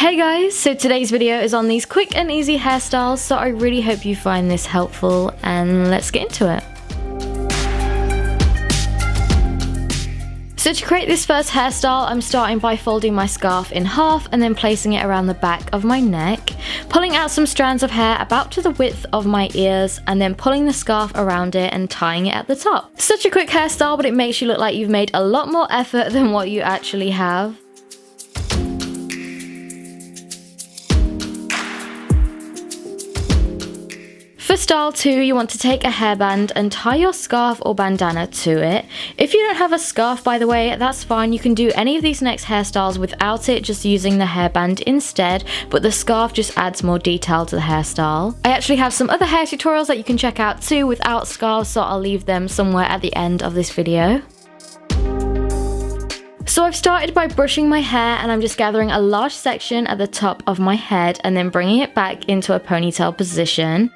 Hey guys, so today's video is on these quick and easy hairstyles, so I really hope you find this helpful, and let's get into it. So to create this first hairstyle, I'm starting by folding my scarf in half and then placing it around the back of my neck, pulling out some strands of hair about to the width of my ears, and then pulling the scarf around it and tying it at the top. Such a quick hairstyle, but it makes you look like you've made a lot more effort than what you actually have. For style 2, you want to take a hairband and tie your scarf or bandana to it. If you don't have a scarf, by the way, that's fine. You can do any of these next hairstyles without it, just using the hairband instead, but the scarf just adds more detail to the hairstyle. I actually have some other hair tutorials that you can check out too without scarves, so I'll leave them somewhere at the end of this video. So I've started by brushing my hair, and I'm just gathering a large section at the top of my head and then bringing it back into a ponytail position.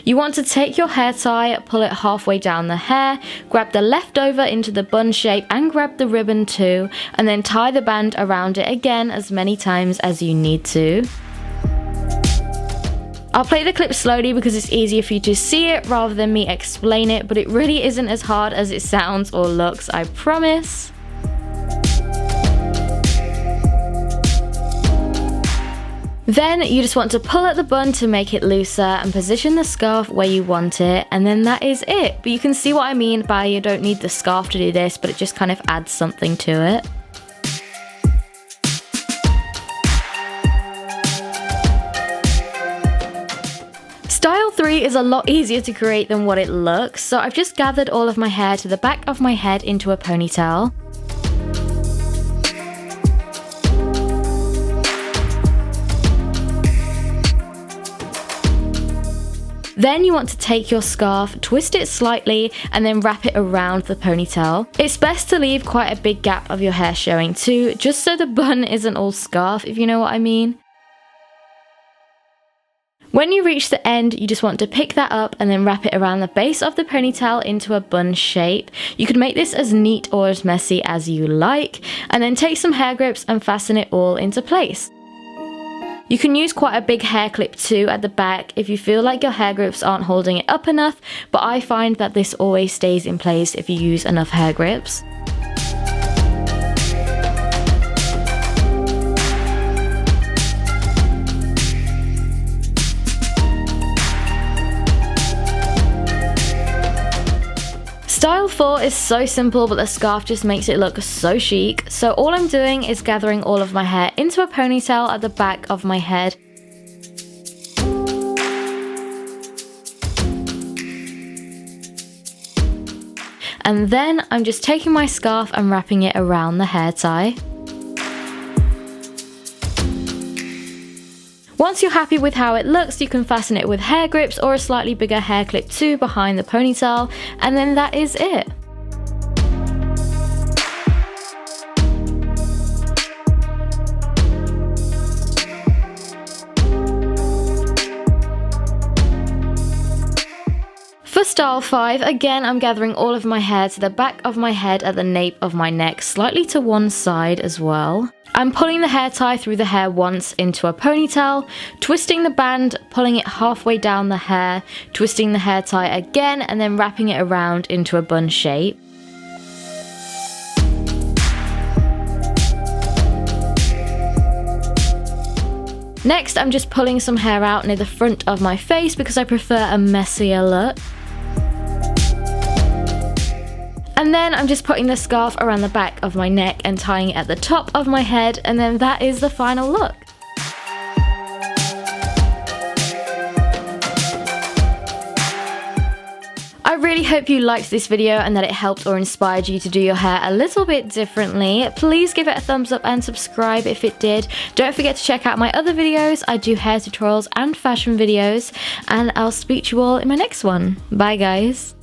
You want to take your hair tie, pull it halfway down the hair, grab the leftover into the bun shape and grab the ribbon too, and then tie the band around it again as many times as you need to. I'll play the clip slowly because it's easier for you to see it rather than me explain it, but it really isn't as hard as it sounds or looks, I promise. Then you just want to pull at the bun to make it looser and position the scarf where you want it, and then that is it. But you can see what I mean by you don't need the scarf to do this, but it just kind of adds something to it. Style 3 is a lot easier to create than what it looks, so I've just gathered all of my hair to the back of my head into a ponytail. Then you want to take your scarf, twist it slightly, and then wrap it around the ponytail. It's best to leave quite a big gap of your hair showing too, just so the bun isn't all scarf, if you know what I mean. When you reach the end, you just want to pick that up and then wrap it around the base of the ponytail into a bun shape. You can make this as neat or as messy as you like, and then take some hair grips and fasten it all into place. You can use quite a big hair clip too at the back if you feel like your hair grips aren't holding it up enough, but I find that this always stays in place if you use enough hair grips. Style 4 is so simple, but the scarf just makes it look so chic. So all I'm doing is gathering all of my hair into a ponytail at the back of my head. And then I'm just taking my scarf and wrapping it around the hair tie. Once you're happy with how it looks, you can fasten it with hair grips or a slightly bigger hair clip too behind the ponytail, and then that is it. For style 5, again I'm gathering all of my hair to the back of my head at the nape of my neck, slightly to one side as well. I'm pulling the hair tie through the hair once into a ponytail, twisting the band, pulling it halfway down the hair, twisting the hair tie again, and then wrapping it around into a bun shape. Next, I'm just pulling some hair out near the front of my face because I prefer a messier look. And then I'm just putting the scarf around the back of my neck and tying it at the top of my head, and then that is the final look. I really hope you liked this video and that it helped or inspired you to do your hair a little bit differently. Please give it a thumbs up and subscribe if it did. Don't forget to check out my other videos. I do hair tutorials and fashion videos, and I'll speak to you all in my next one. Bye guys.